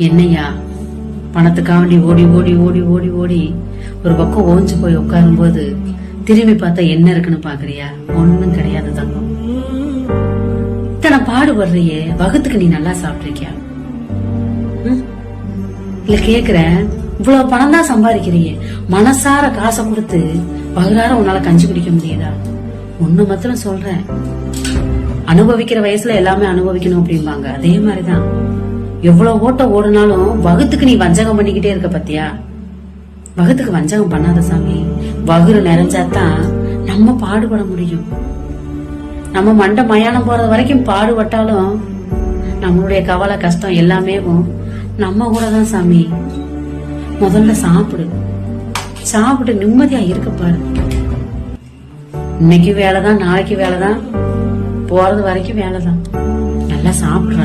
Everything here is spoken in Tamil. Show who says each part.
Speaker 1: என்னையா பணத்துக்காண்டி ஓடி ஓடி ஓடி ஓடி ஓடி ஒரு பக்கம் ஓஞ்சு போய் உட்காரும் போது திரும்பி பார்த்தா என்ன இருக்குன்னு பாக்குறியா? ஒண்ணும் கிடையாது தங்கம். இத்தனை பாடுபடுறியே, வகுத்துக்கு நீ நல்லா சாப்பிட்டிருக்கியா? இல்ல கேக்குறேன், இவ்வளவு பணம் தான் சம்பாதிக்கிறியே, மனசார காசை கொடுத்து வகுறார உன்னால கஞ்சி குடிக்க முடியுதா? ஒண்ணு மாத்திரம் சொல்றேன், அனுபவிக்கிற வயசுல எல்லாமே அனுபவிக்கணும் அப்படிம்பாங்க. அதே மாதிரிதான் எவ்வளவு ஓட்ட ஓடுனாலும் வகுத்துக்கு நீ வஞ்சகம் பண்ணிக்கிட்டே இருக்க பத்தியா? வகுத்துக்கு வஞ்சகம் பண்ணாத சாமி. வகுறு நிறைஞ்சாதான் நம்ம பாடுபட முடியும். நம்ம மண்டை மயானம் போறது வரைக்கும் பாடுபட்டாலும் நம்மளுடைய கவலை கஷ்டம் எல்லாமே நம்ம கூட தான் சாமி. முதல்ல சாப்பிடு, சாப்பிட்டு நிம்மதியா இருக்க பாரு. இன்னைக்கு வேலைதான், நாளைக்கு வேலைதான், போறது வரைக்கும் வேலைதான். நல்லா சாப்பிடுற